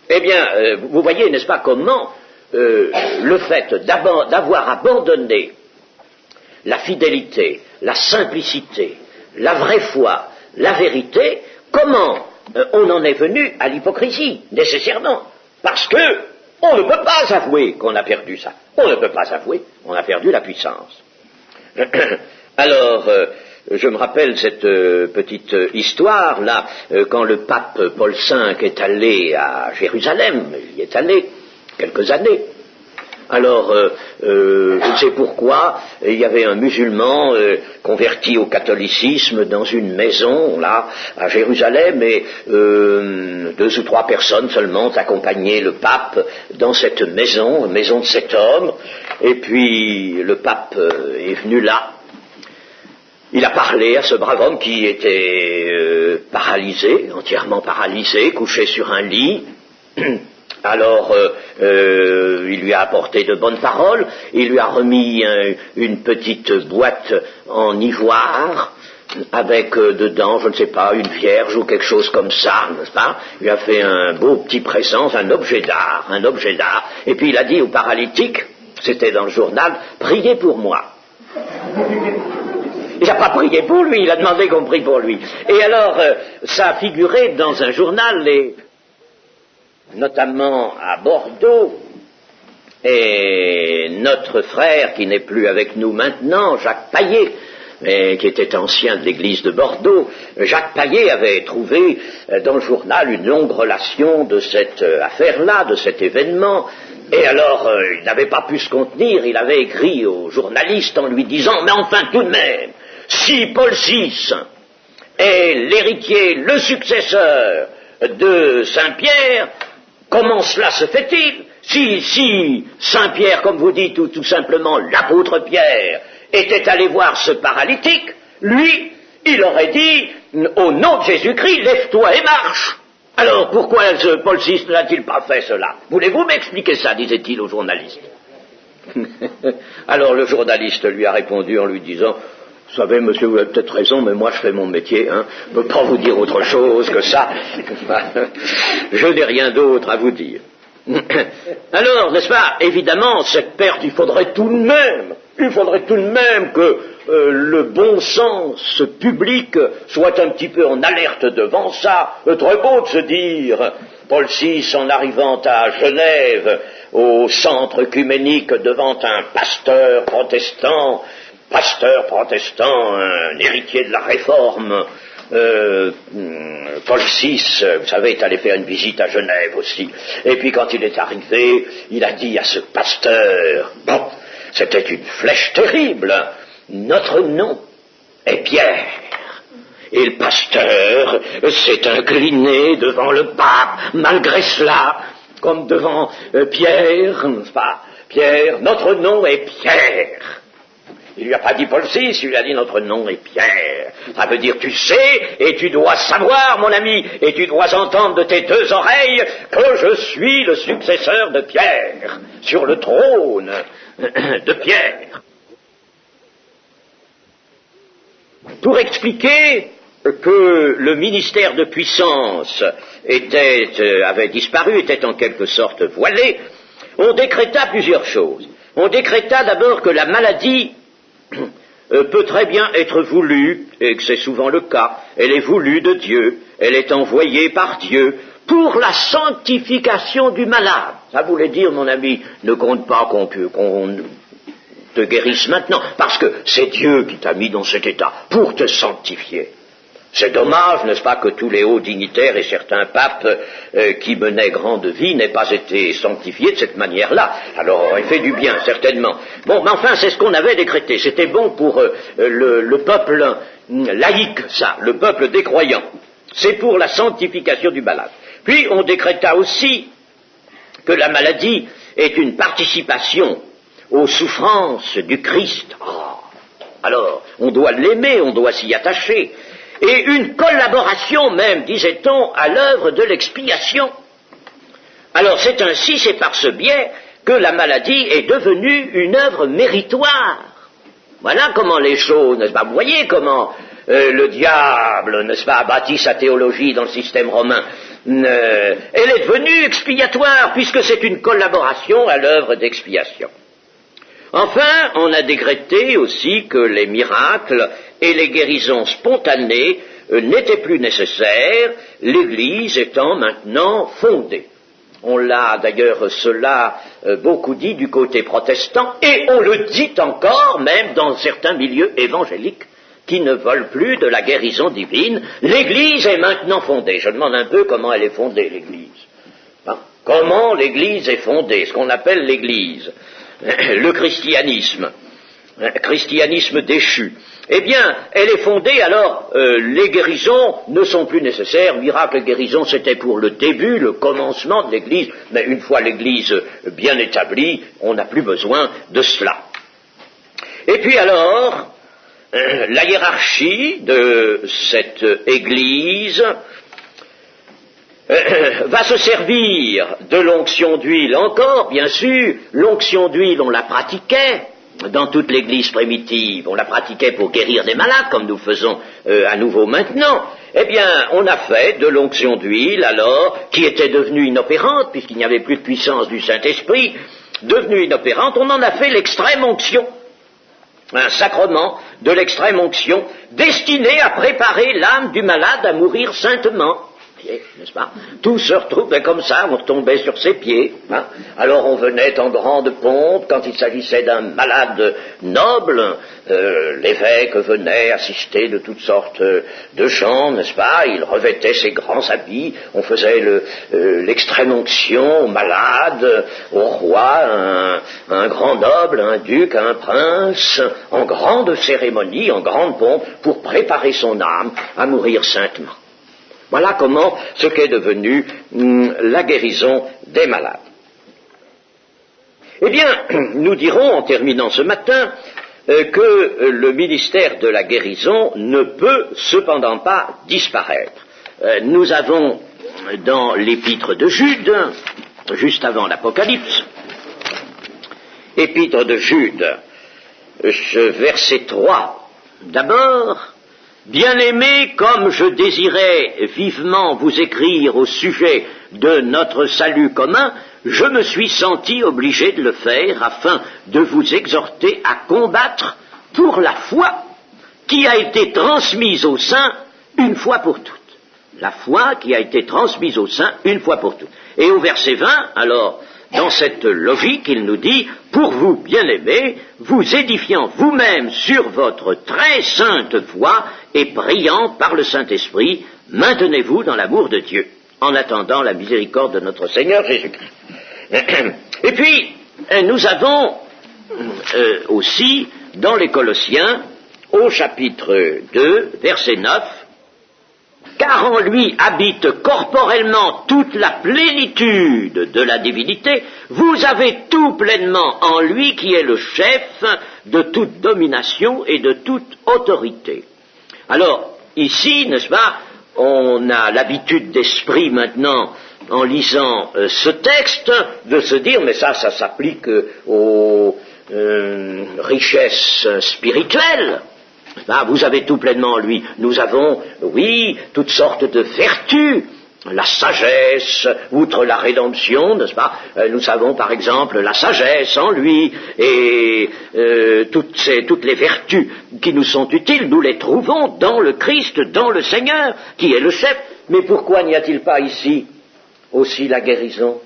A: Eh bien, vous voyez, n'est-ce pas, comment le fait d'avoir abandonné la fidélité, la simplicité, la vraie foi, la vérité, comment on en est venu à l'hypocrisie, nécessairement, parce que on ne peut pas avouer qu'on a perdu ça. On ne peut pas avouer, on a perdu la puissance. Alors, je me rappelle cette petite histoire, là, quand le pape Paul V est allé à Jérusalem, il y est allé quelques années. Alors, je ne sais pourquoi, il y avait un musulman converti au catholicisme dans une maison, là, à Jérusalem, et 2 ou 3 personnes seulement accompagnaient le pape dans cette maison de cet homme, et puis le pape est venu là. Il a parlé à ce brave homme qui était paralysé, entièrement paralysé, couché sur un lit. Alors, il lui a apporté de bonnes paroles, il lui a remis une petite boîte en ivoire, avec dedans, je ne sais pas, une vierge ou quelque chose comme ça, n'est-ce pas? Il lui a fait un beau petit présent, un objet d'art, et puis il a dit au paralytique, c'était dans le journal, priez pour moi. Il n'a pas prié pour lui, il a demandé qu'on prie pour lui. Et alors, ça a figuré dans un journal, notamment à Bordeaux, et notre frère, qui n'est plus avec nous maintenant, Jacques Paillet, qui était ancien de l'église de Bordeaux, Jacques Paillet avait trouvé dans le journal une longue relation de cette affaire-là, de cet événement, et alors il n'avait pas pu se contenir, il avait écrit au journaliste en lui disant « Mais enfin tout de même, si Paul VI est l'héritier, le successeur de Saint-Pierre, comment cela se fait-il? Si Saint-Pierre, comme vous dites, ou tout simplement l'apôtre Pierre, était allé voir ce paralytique, lui, il aurait dit, au nom de Jésus-Christ, lève-toi et marche. Alors, pourquoi Paul VI n'a-t-il pas fait cela? Voulez-vous m'expliquer ça, disait-il au journaliste. Alors le journaliste lui a répondu en lui disant: vous savez, monsieur, vous avez peut-être raison, mais moi je fais mon métier, hein. Je ne peux pas vous dire autre chose que ça. Je n'ai rien d'autre à vous dire. Alors, n'est-ce pas, évidemment, cette perte, il faudrait tout de même que le bon sens public soit un petit peu en alerte devant ça. Très beau de se dire, Paul VI, en arrivant à Genève, au centre œcuménique, devant un pasteur protestant, un héritier de la Réforme, Paul VI, vous savez, est allé faire une visite à Genève aussi. Et puis quand il est arrivé, il a dit à ce pasteur, bon, c'était une flèche terrible, notre nom est Pierre. Et le pasteur s'est incliné devant le pape, malgré cela, comme devant Pierre, n'est-ce pas? Pierre, notre nom est Pierre. Il lui a pas dit Paul VI, il lui a dit notre nom est Pierre. Ça veut dire tu sais et tu dois savoir, mon ami, et tu dois entendre de tes deux oreilles que je suis le successeur de Pierre, sur le trône de Pierre. Pour expliquer que le ministère de puissance avait disparu, était en quelque sorte voilé, on décréta plusieurs choses. On décréta d'abord que la maladie peut très bien être voulue, et que c'est souvent le cas, elle est voulue de Dieu, elle est envoyée par Dieu pour la sanctification du malade. Ça voulait dire, mon ami, ne compte pas qu'on te guérisse maintenant, parce que c'est Dieu qui t'a mis dans cet état, pour te sanctifier. C'est dommage, n'est-ce pas, que tous les hauts dignitaires et certains papes qui menaient grande vie n'aient pas été sanctifiés de cette manière-là. Alors, aurait fait du bien, certainement. Bon, mais enfin, c'est ce qu'on avait décrété. C'était bon pour le peuple laïque, ça, le peuple des croyants. C'est pour la sanctification du malade. Puis, on décréta aussi que la maladie est une participation aux souffrances du Christ. Oh, alors, on doit l'aimer, on doit s'y attacher. Et une collaboration même, disait-on, à l'œuvre de l'expiation. Alors c'est ainsi, c'est par ce biais que la maladie est devenue une œuvre méritoire. Voilà comment les choses, n'est-ce pas? Vous voyez comment le diable, n'est-ce pas, a bâti sa théologie dans le système romain. Elle est devenue expiatoire, puisque c'est une collaboration à l'œuvre d'expiation. Enfin, on a décrété aussi que les miracles et les guérisons spontanées n'étaient plus nécessaires, l'Église étant maintenant fondée. On l'a d'ailleurs cela beaucoup dit du côté protestant, et on le dit encore même dans certains milieux évangéliques qui ne veulent plus de la guérison divine. L'Église est maintenant fondée. Je demande un peu comment elle est fondée, l'Église. Hein? Comment l'Église est fondée, ce qu'on appelle l'Église. Le christianisme déchu. Eh bien, elle est fondée, alors les guérisons ne sont plus nécessaires. Miracle et guérison, c'était pour le début, le commencement de l'Église, mais une fois l'Église bien établie, on n'a plus besoin de cela. Et puis alors, la hiérarchie de cette Église va se servir de l'onction d'huile encore, bien sûr. L'onction d'huile, on la pratiquait dans toute l'Église primitive, on la pratiquait pour guérir des malades, comme nous faisons à nouveau maintenant. Eh bien, on a fait de l'onction d'huile, alors, qui était devenue inopérante, puisqu'il n'y avait plus de puissance du Saint-Esprit, devenue inopérante, on en a fait l'extrême onction, un sacrement de l'extrême onction, destiné à préparer l'âme du malade à mourir saintement. N'est-ce pas? Tout se retrouvait comme ça, on retombait sur ses pieds. Hein? Alors on venait en grande pompe, quand il s'agissait d'un malade noble, l'évêque venait assister de toutes sortes de gens, n'est-ce pas? Il revêtait ses grands habits, on faisait l'extrême onction au malade, au roi, un grand noble, un duc, un prince, en grande cérémonie, en grande pompe, pour préparer son âme à mourir saintement. Voilà comment ce qu'est devenu la guérison des malades. Eh bien, nous dirons en terminant ce matin que le ministère de la guérison ne peut cependant pas disparaître. Nous avons dans l'épître de Jude, juste avant l'Apocalypse. Épître de Jude, verset 3. D'abord, bien-aimés, comme je désirais vivement vous écrire au sujet de notre salut commun, je me suis senti obligé de le faire afin de vous exhorter à combattre pour la foi qui a été transmise aux saints une fois pour toutes. La foi qui a été transmise aux saints une fois pour toutes. Et au verset 20, alors, dans cette logique, il nous dit, pour vous, bien-aimés, vous édifiant vous-même sur votre très sainte foi et priant par le Saint-Esprit, maintenez-vous dans l'amour de Dieu, en attendant la miséricorde de notre Seigneur Jésus-Christ. Et puis, nous avons aussi, dans les Colossiens, au chapitre 2, verset 9, car en lui habite corporellement toute la plénitude de la divinité, vous avez tout pleinement en lui qui est le chef de toute domination et de toute autorité. Alors, ici, n'est-ce pas, on a l'habitude d'esprit maintenant, en lisant ce texte, de se dire, mais ça s'applique aux richesses spirituelles. Vous avez tout pleinement en lui. Nous avons, oui, toutes sortes de vertus, la sagesse, outre la rédemption, n'est-ce pas? Nous avons par exemple la sagesse en lui, et toutes les vertus qui nous sont utiles, nous les trouvons dans le Christ, dans le Seigneur, qui est le chef. Mais pourquoi n'y a-t-il pas ici aussi la guérison?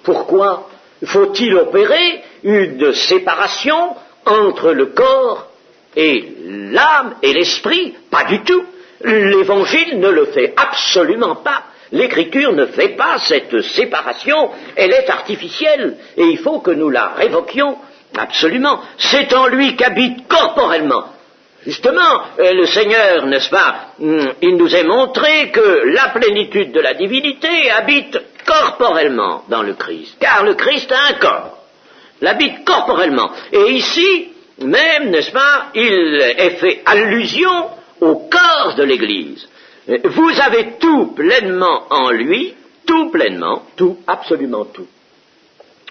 A: Pourquoi faut-il opérer une séparation entre le corps et l'âme et l'esprit? Pas du tout. L'Évangile ne le fait absolument pas. L'Écriture ne fait pas cette séparation. Elle est artificielle et il faut que nous la révoquions absolument. C'est en lui qu'habite corporellement. Justement, le Seigneur, n'est-ce pas, il nous a montré que la plénitude de la divinité habite corporellement dans le Christ. Car le Christ a un corps. Il habite corporellement. Et ici, même, n'est-ce pas, il est fait allusion au corps de l'Église. Vous avez tout pleinement en lui, tout pleinement, tout, absolument tout.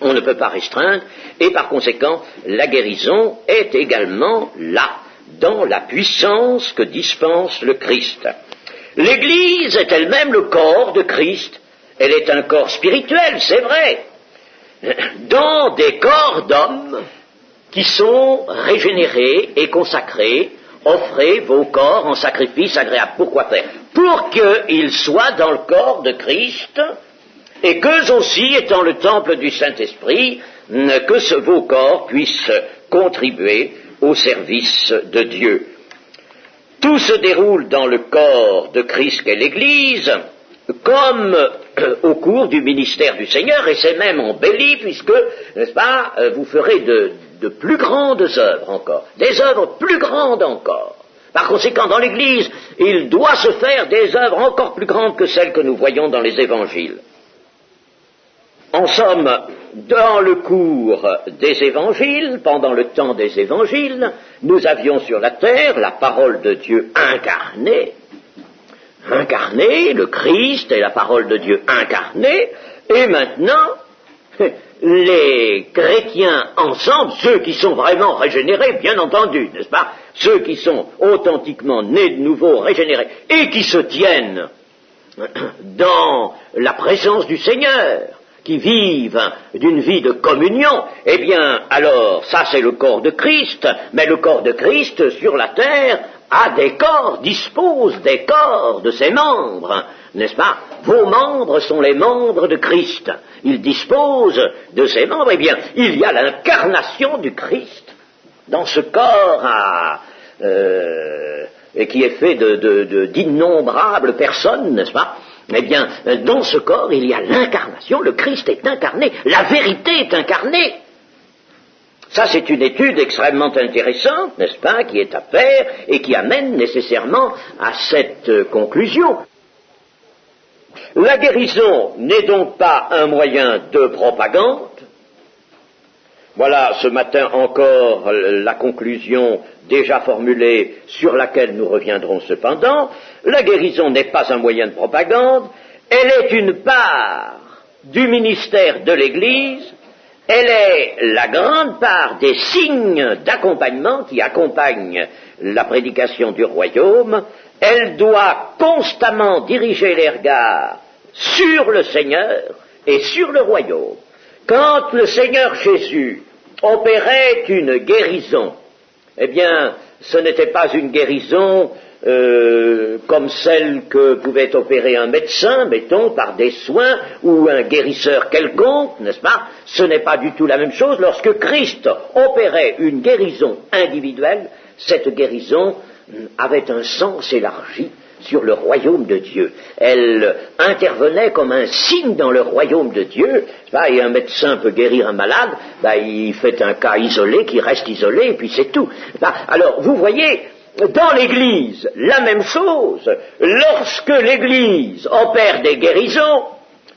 A: On ne peut pas restreindre, et par conséquent, la guérison est également là, dans la puissance que dispense le Christ. L'Église est elle-même le corps de Christ. Elle est un corps spirituel, c'est vrai, dans des corps d'hommes qui sont régénérés et consacrés. Offrez vos corps en sacrifice agréable. Pourquoi faire? Pour qu'ils soient dans le corps de Christ, et qu'eux aussi, étant le temple du Saint-Esprit, que vos corps puissent contribuer au service de Dieu. Tout se déroule dans le corps de Christ qu'est l'Église, comme au cours du ministère du Seigneur, et c'est même embelli, puisque, n'est-ce pas, vous ferez de plus grandes œuvres encore, des œuvres plus grandes encore. Par conséquent, dans l'Église, il doit se faire des œuvres encore plus grandes que celles que nous voyons dans les Évangiles. En somme, dans le cours des Évangiles, pendant le temps des Évangiles, nous avions sur la terre la parole de Dieu incarnée, le Christ est la parole de Dieu incarnée, et maintenant, les chrétiens ensemble, ceux qui sont vraiment régénérés, bien entendu, n'est-ce pas, ceux qui sont authentiquement nés de nouveau, régénérés, et qui se tiennent dans la présence du Seigneur, qui vivent d'une vie de communion, eh bien, alors, ça c'est le corps de Christ, mais le corps de Christ sur la terre a des corps, dispose des corps de ses membres, n'est-ce pas? Vos membres sont les membres de Christ. Il dispose de ses membres. Eh bien, il y a l'incarnation du Christ dans ce corps et qui est fait d'innombrables personnes, n'est-ce pas? Eh bien, dans ce corps, il y a l'incarnation. Le Christ est incarné. La vérité est incarnée. Ça, c'est une étude extrêmement intéressante, n'est-ce pas, qui est à faire et qui amène nécessairement à cette conclusion. La guérison n'est donc pas un moyen de propagande. Voilà ce matin encore la conclusion déjà formulée sur laquelle nous reviendrons cependant. La guérison n'est pas un moyen de propagande, elle est une part du ministère de l'Église, elle est la grande part des signes d'accompagnement qui accompagnent la prédication du royaume. Elle doit constamment diriger les regards sur le Seigneur et sur le royaume. Quand le Seigneur Jésus opérait une guérison, eh bien, ce n'était pas une guérison comme celle que pouvait opérer un médecin, mettons, par des soins, ou un guérisseur quelconque, n'est-ce pas? Ce n'est pas du tout la même chose. Lorsque Christ opérait une guérison individuelle, cette guérison avait un sens élargi sur le royaume de Dieu. Elle intervenait comme un signe dans le royaume de Dieu. Et un médecin peut guérir un malade, il fait un cas isolé qui reste isolé, et puis c'est tout. Alors, vous voyez, dans l'Église, la même chose. Lorsque l'Église opère des guérisons,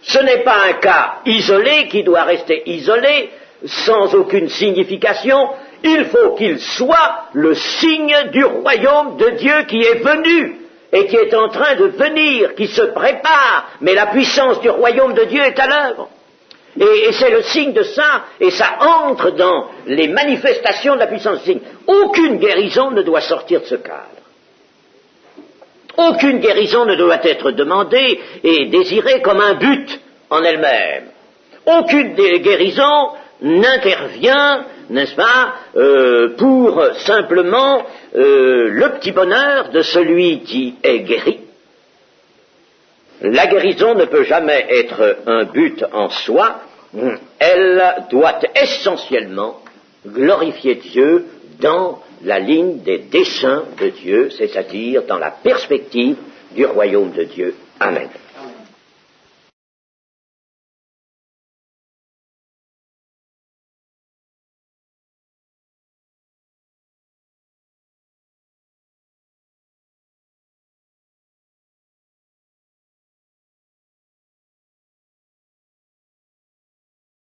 A: ce n'est pas un cas isolé qui doit rester isolé, sans aucune signification. Il faut qu'il soit le signe du royaume de Dieu qui est venu et qui est en train de venir, qui se prépare, mais la puissance du royaume de Dieu est à l'œuvre. Et c'est le signe de ça, et ça entre dans les manifestations de la puissance du signe. Aucune guérison ne doit sortir de ce cadre. Aucune guérison ne doit être demandée et désirée comme un but en elle-même. Aucune guérison n'intervient, n'est-ce pas, pour simplement le petit bonheur de celui qui est guéri. La guérison ne peut jamais être un but en soi, elle doit essentiellement glorifier Dieu dans la ligne des desseins de Dieu, c'est-à-dire dans la perspective du royaume de Dieu. Amen.